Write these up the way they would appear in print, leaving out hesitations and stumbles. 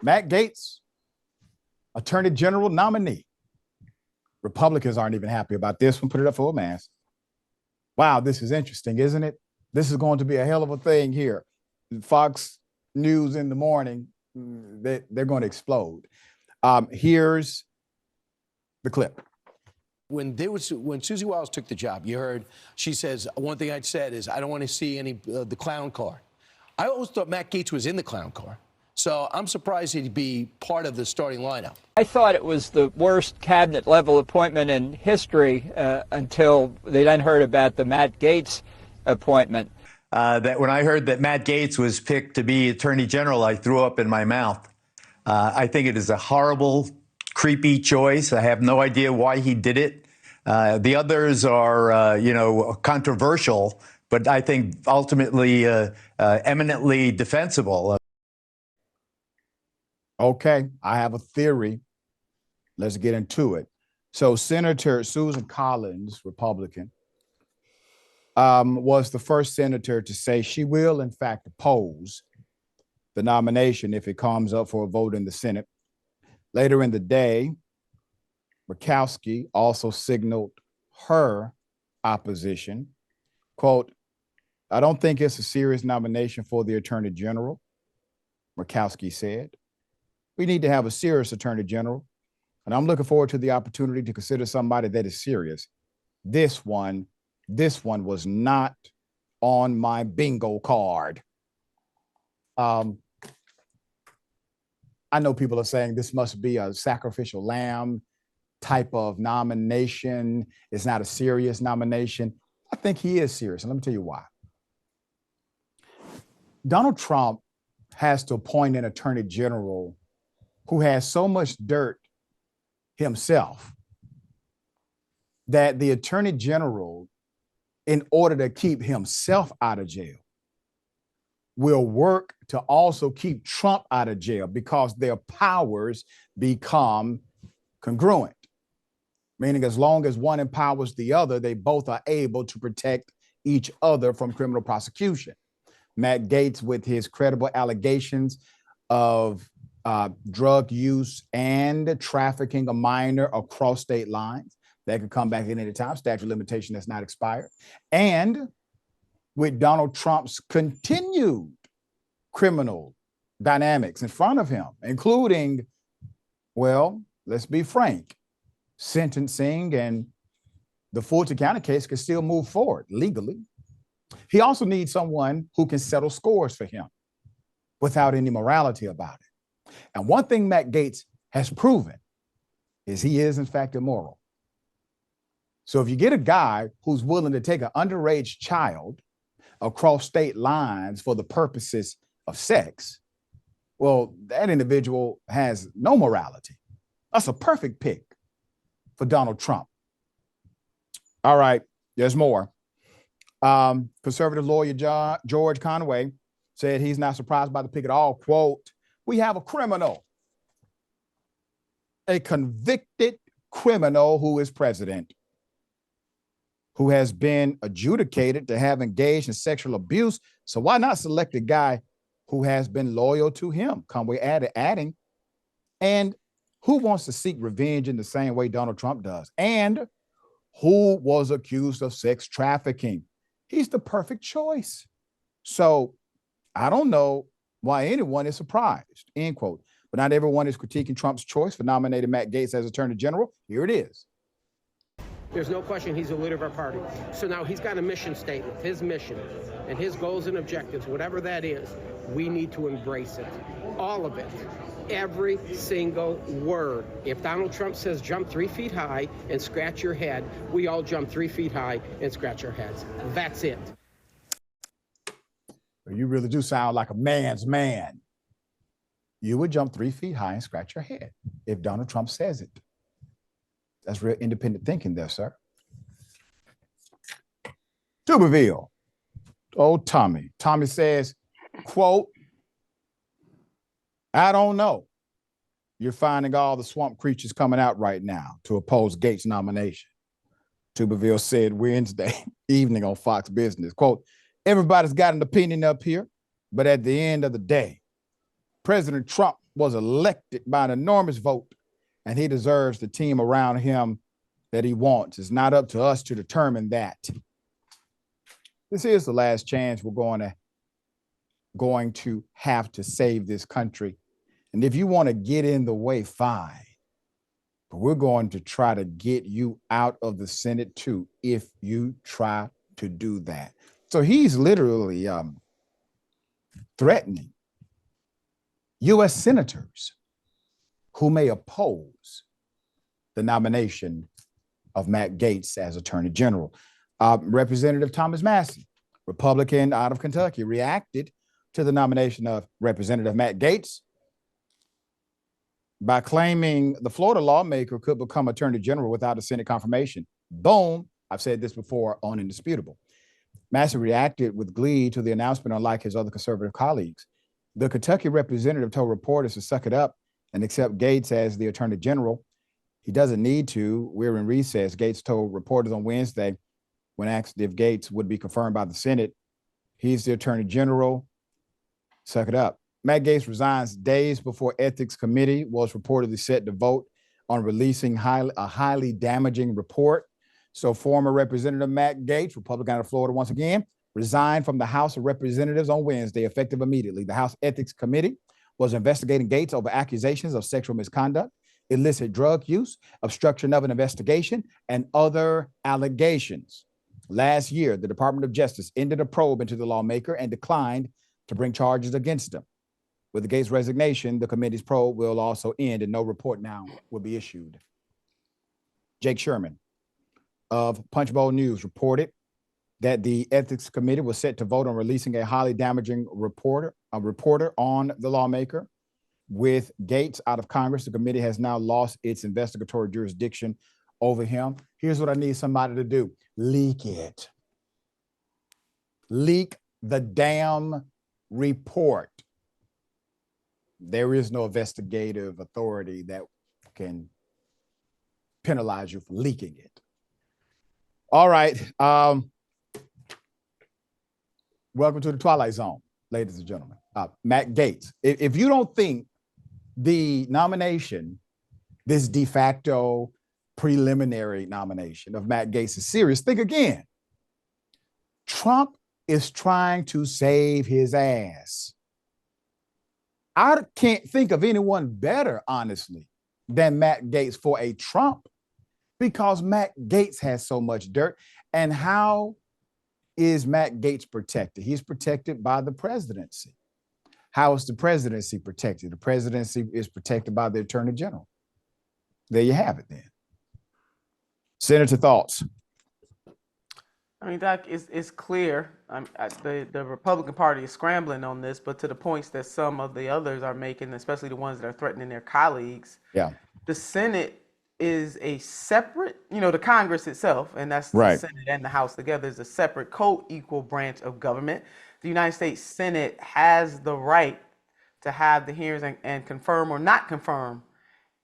Matt Gaetz, Attorney General nominee. Republicans aren't even happy about this one. Put it up for a mass. Wow, this is interesting, isn't it? This is going to be a hell of a thing here. Fox News in the morning, they're going to explode. Here's the clip. When Susie Wiles took the job, you heard she says, one thing I'd said is, I don't want to see any the clown car. I always thought Matt Gaetz was in the clown car. So I'm surprised he'd be part of the starting lineup. I thought it was the worst cabinet level appointment in history until they then heard about the Matt Gaetz appointment. That when I heard that Matt Gaetz was picked to be Attorney General, I threw up in my mouth. I think it is a horrible, creepy choice. I have no idea why he did it. The others are, controversial, but I think ultimately eminently defensible. Okay, I have a theory. Let's get into it. So Senator Susan Collins, Republican, was the first senator to say she will, in fact, oppose the nomination if it comes up for a vote in the Senate. Later in the day, Murkowski also signaled her opposition. Quote, I don't think it's a serious nomination for the Attorney General, Murkowski said. We need to have a serious Attorney General, and I'm looking forward to the opportunity to consider somebody that is serious. This one was not on my bingo card. I know people are saying this must be a sacrificial lamb type of nomination. It's not a serious nomination. I think he is serious, and let me tell you why. Donald Trump has to appoint an Attorney General who has so much dirt himself that the Attorney General, in order to keep himself out of jail, will work to also keep Trump out of jail because their powers become congruent. Meaning as long as one empowers the other, they both are able to protect each other from criminal prosecution. Matt Gaetz, with his credible allegations of drug use and trafficking a minor across state lines, that could come back at any time, statute of limitation that's not expired. And with Donald Trump's continued criminal dynamics in front of him, including, well, let's be frank, sentencing and the Fulton County case can still move forward legally. He also needs someone who can settle scores for him without any morality about it. And one thing Matt Gaetz has proven is he is, in fact, immoral. So if you get a guy who's willing to take an underage child across state lines for the purposes of sex, well, that individual has no morality. That's a perfect pick for Donald Trump. All right, there's more. Conservative lawyer George Conway said he's not surprised by the pick at all. Quote, we have a criminal, a convicted criminal who is president, who has been adjudicated to have engaged in sexual abuse. So why not select a guy who has been loyal to him? Conway adding, and who wants to seek revenge in the same way Donald Trump does? And who was accused of sex trafficking? He's the perfect choice. So I don't know why anyone is surprised, end quote. But not everyone is critiquing Trump's choice for nominating Matt Gaetz as Attorney General. Here it is. There's no question he's the leader of our party. So now he's got a mission statement, his mission, and his goals and objectives, whatever that is, we need to embrace it. All of it. Every single word. If Donald Trump says jump 3 feet high and scratch your head, we all jump 3 feet high and scratch our heads. That's it. You really do sound like a man's man. You would jump 3 feet high and scratch your head if Donald Trump says it. That's real independent thinking there, sir. Tuberville. Oh, Tommy. Tommy says, quote, I don't know. You're finding all the swamp creatures coming out right now to oppose Gaetz' nomination. Tuberville said Wednesday evening on Fox Business, quote, everybody's got an opinion up here, but at the end of the day, President Trump was elected by an enormous vote, and he deserves the team around him that he wants. It's not up to us to determine that. This is the last chance we're going to have to save this country. And if you want to get in the way, fine. But we're going to try to get you out of the Senate too, if you try to do that. So he's literally threatening U.S. senators who may oppose the nomination of Matt Gaetz as Attorney General. Representative Thomas Massie, Republican out of Kentucky, reacted to the nomination of Representative Matt Gaetz by claiming the Florida lawmaker could become Attorney General without a Senate confirmation. Boom. I've said this before on Indisputable. Massie reacted with glee to the announcement, unlike his other conservative colleagues. The Kentucky representative told reporters to suck it up and accept Gaetz as the Attorney General. He doesn't need to. We're in recess. Gaetz told reporters on Wednesday, when asked if Gaetz would be confirmed by the Senate, he's the Attorney General. Suck it up. Matt Gaetz resigns days before Ethics Committee was reportedly set to vote on releasing a highly damaging report. So former Representative Matt Gaetz, Republican out of Florida once again, resigned from the House of Representatives on Wednesday, effective immediately. The House Ethics Committee was investigating Gaetz over accusations of sexual misconduct, illicit drug use, obstruction of an investigation, and other allegations. Last year, the Department of Justice ended a probe into the lawmaker and declined to bring charges against him. With the Gaetz resignation, the committee's probe will also end and no report now will be issued. Jake Sherman of Punchbowl News reported that the Ethics Committee was set to vote on releasing a highly damaging reporter on the lawmaker. With Gaetz out of Congress, the committee has now lost its investigatory jurisdiction over him. Here's what I need somebody to do. Leak it. Leak the damn report. There is no investigative authority that can penalize you for leaking it. All right. Welcome to the Twilight Zone, ladies and gentlemen. Matt Gaetz. If you don't think the nomination, this de facto preliminary nomination of Matt Gaetz is serious, think again. Trump is trying to save his ass. I can't think of anyone better, honestly, than Matt Gaetz for a Trump, because Matt Gaetz has so much dirt. And how is Matt Gaetz protected? He's protected by the presidency. How is the presidency protected? The presidency is protected by the Attorney General. There you have it then. Senator, thoughts? I mean, Doc, it's clear. The Republican Party is scrambling on this, but to the points that some of the others are making, especially the ones that are threatening their colleagues, yeah, the Senate is a separate, the Congress itself, and that's right. The Senate and the House together, is a separate co-equal branch of government. The United States Senate has the right to have the hearings and confirm or not confirm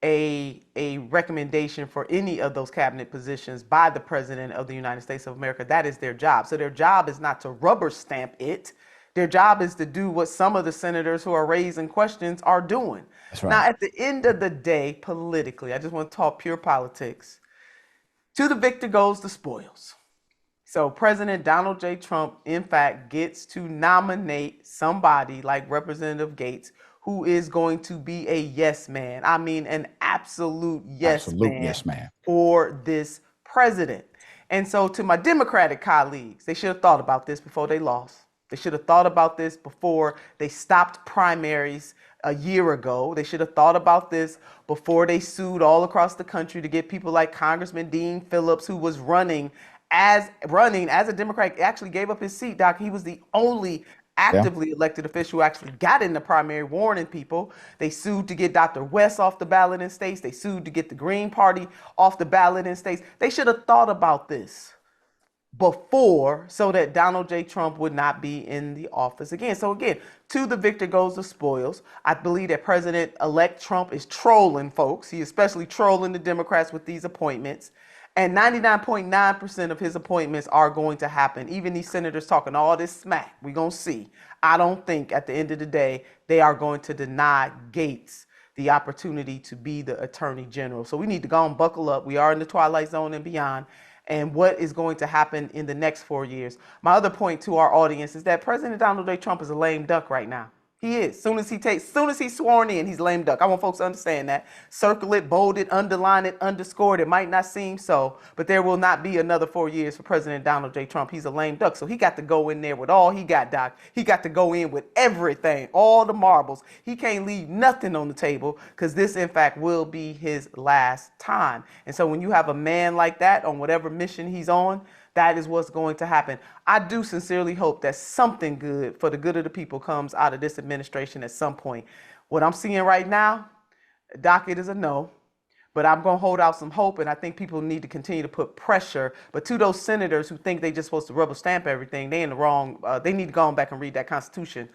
a recommendation for any of those cabinet positions by the President of the United States of America. That is their job. So their job is not to rubber stamp it. Their job is to do what some of the senators who are raising questions are doing. That's right. Now, at the end of the day, politically, I just want to talk pure politics. To the victor goes the spoils. So President Donald J. Trump, in fact, gets to nominate somebody like Representative Gaetz, who is going to be a yes man. I mean, an absolute yes man for this president. And so to my Democratic colleagues, they should have thought about this before they lost. They should have thought about this before they stopped primaries a year ago. They should have thought about this before they sued all across the country to get people like Congressman Dean Phillips, who was running as a Democrat, actually gave up his seat, Doc. He was the only actively elected official who actually got in the primary, warning people. They sued to get Dr. West off the ballot in states. They sued to get the Green Party off the ballot in states. They should have thought about this before, so that Donald J. Trump would not be in the office again. So again, to the victor goes the spoils. I believe that President-elect Trump is trolling folks. He especially trolling the Democrats with these appointments. And 99.9% of his appointments are going to happen. Even these senators talking all this smack, we're going to see. I don't think at the end of the day, they are going to deny Gaetz the opportunity to be the Attorney General. So we need to go and buckle up. We are in the twilight zone and beyond. And what is going to happen in the next 4 years? My other point to our audience is that President Donald J. Trump is a lame duck right now. He is. Soon as he's sworn in, he's lame duck. I want folks to understand that. Circle it, bold it, underline it, underscore it. It might not seem so, but there will not be another 4 years for President Donald J. Trump. He's a lame duck. So he got to go in there with all he got, Doc. He got to go in with everything, all the marbles. He can't leave nothing on the table because this, in fact, will be his last time. And so when you have a man like that on whatever mission he's on, that is what's going to happen. I do sincerely hope that something good for the good of the people comes out of this administration at some point. What I'm seeing right now, Doc, it is a no, but I'm going to hold out some hope, and I think people need to continue to put pressure. But to those senators who think they just supposed to rubber stamp everything, they in the wrong. They need to go on back and read that Constitution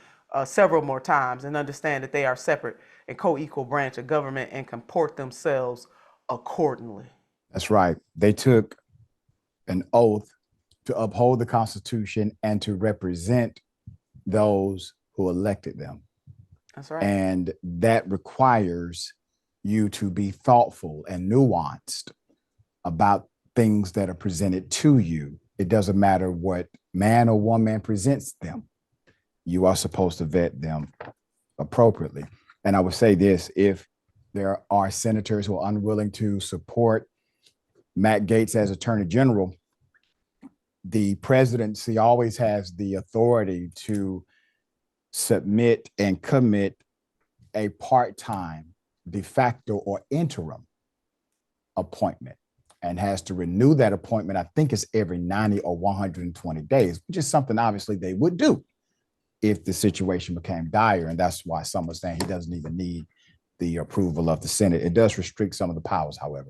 several more times and understand that they are separate and co-equal branch of government and comport themselves accordingly. That's right. They took an oath to uphold the Constitution and to represent those who elected them. That's right. And that requires you to be thoughtful and nuanced about things that are presented to you. It doesn't matter what man or woman presents them. You are supposed to vet them appropriately. And I would say this, if there are senators who are unwilling to support Matt Gaetz as Attorney General, the presidency always has the authority to submit and commit a part-time, de facto, or interim appointment and has to renew that appointment. I think it's every 90 or 120 days, which is something obviously they would do if the situation became dire. And that's why some are saying he doesn't even need the approval of the Senate. It does restrict some of the powers, however.